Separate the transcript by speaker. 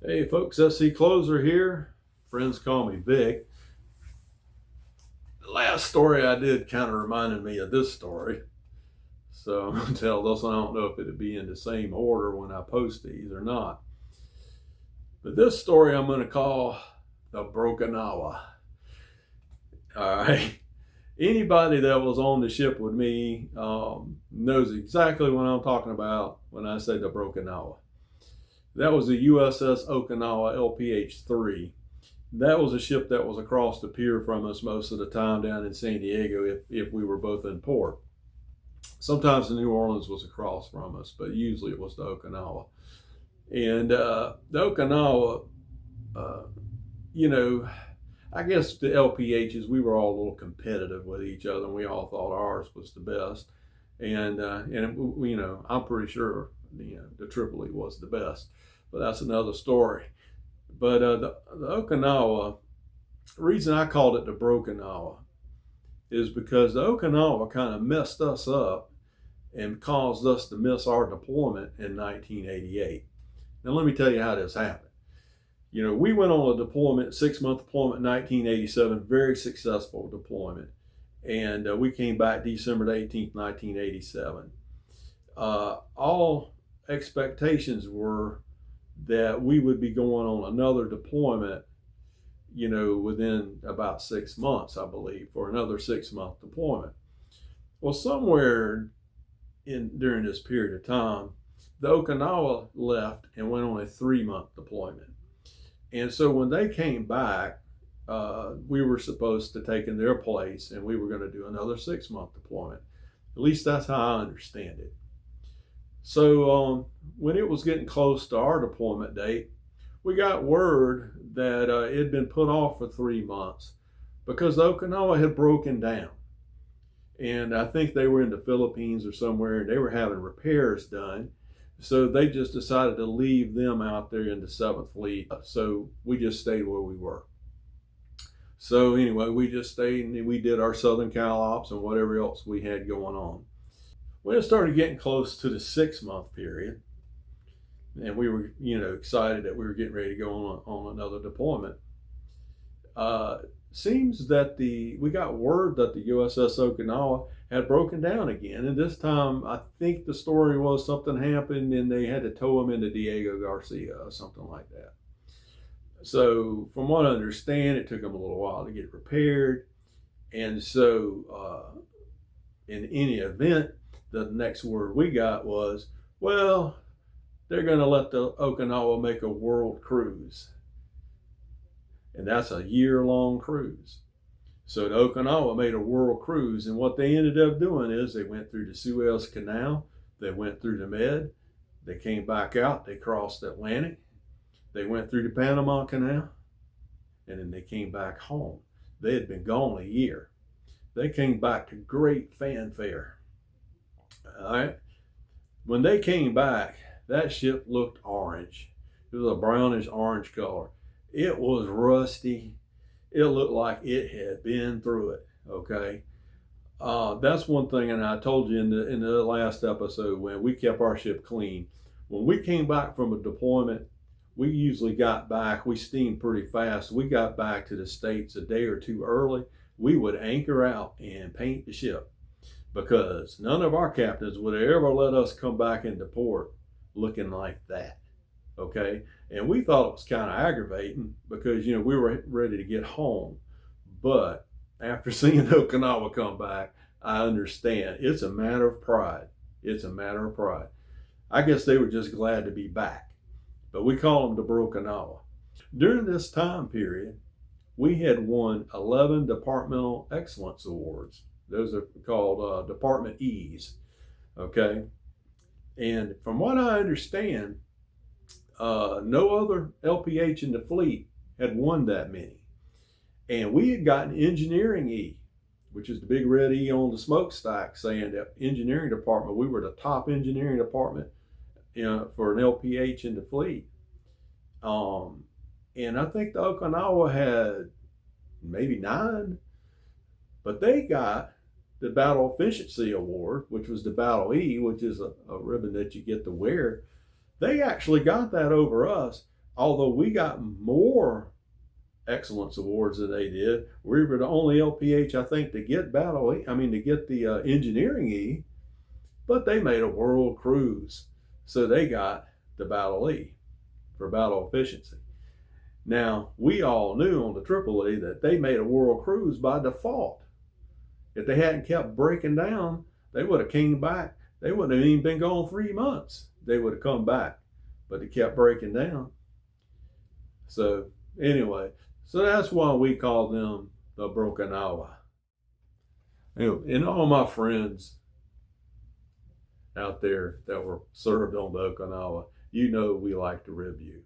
Speaker 1: Hey folks, SC Closer here. Friends call me Vic. The last story I did kind of reminded me of this story. So I'm going to tell this one. I don't know if it'd be in the same order when I post these or not. But this story I'm going to call the BrOkinawa. All right. Anybody that was on the ship with me knows exactly what I'm talking about when I say the BrOkinawa. That was the USS Okinawa LPH-3. That was a ship that was across the pier from us most of the time down in San Diego if we were both in port. Sometimes the New Orleans was across from us, but usually it was the Okinawa. And the Okinawa, I guess the LPHs, we were all a little competitive with each other, and we all thought ours was the best. And I'm pretty sure the Tripoli was the best, but that's another story. But the Okinawa, the reason I called it the BrOkinawa is because the Okinawa kind of messed us up and caused us to miss our deployment in 1988. Now let me tell you how this happened. We went on a deployment, 6-month deployment in 1987, very successful deployment. And we came back December 18th, 1987. All expectations were that we would be going on another deployment, within about 6 months, I believe, for another 6-month deployment. Well, somewhere during this period of time, the Okinawa left and went on a 3-month deployment. And so when they came back, we were supposed to take in their place and we were going to do another 6-month deployment. At least that's how I understand it. So when it was getting close to our deployment date, we got word that it had been put off for 3 months because the Okinawa had broken down. And I think they were in the Philippines or somewhere, and they were having repairs done. So they just decided to leave them out there in the 7th Fleet. So we just stayed where we were. So anyway, we just stayed and we did our Southern Cal Ops and whatever else we had going on. When it started getting close to the 6-month period, and we were, excited that we were getting ready to go on another deployment, seems that we got word that the USS Okinawa had broken down again. And this time, I think the story was something happened and they had to tow him into Diego Garcia or something like that. So from what I understand, it took them a little while to get repaired. And so in any event, the next word we got was, well, they're going to let the Okinawa make a world cruise. And that's a year-long cruise. So the Okinawa made a world cruise, and what they ended up doing is they went through the Suez Canal, they went through the Med, they came back out, they crossed the Atlantic, they went through the Panama Canal, and then they came back home. They had been gone a year. They came back to great fanfare. All right. When they came back, that ship looked orange. It was a brownish orange color. It was rusty. It looked like it had been through it. Okay. That's one thing, and I told you in the last episode when we kept our ship clean. When we came back from a deployment, we usually got back. We steamed pretty fast. We got back to the States a day or two early. We would anchor out and paint the ship, because none of our captains would ever let us come back into port looking like that. Okay. And we thought it was kind of aggravating because, we were ready to get home. But after seeing Okinawa come back, I understand. It's a matter of pride. It's a matter of pride. I guess they were just glad to be back. But we call them the BrOkinawa. During this time period, we had won 11 Departmental Excellence Awards. Those are called Department E's. Okay. And from what I understand, no other LPH in the fleet had won that many. And we had gotten engineering E, which is the big red E on the smokestack, saying that engineering department, we were the top engineering department for an LPH in the fleet. And I think the Okinawa had maybe 9, but they got the Battle Efficiency Award, which was the Battle E, which is a ribbon that you get to wear. They actually got that over us, although we got more excellence awards than they did, we were the only LPH, I think, to get battle E, I mean, to get the engineering E, but they made a world cruise. So they got the battle E for battle efficiency. Now, we all knew on the Triple E that they made a world cruise by default. If they hadn't kept breaking down, they would have came back. They wouldn't have even been gone 3 months. They would have come back, but they kept breaking down. So anyway, so that's why we call them the BrOkinawa. Anyway, and all my friends out there that were served on the Okinawa, you know we like to review.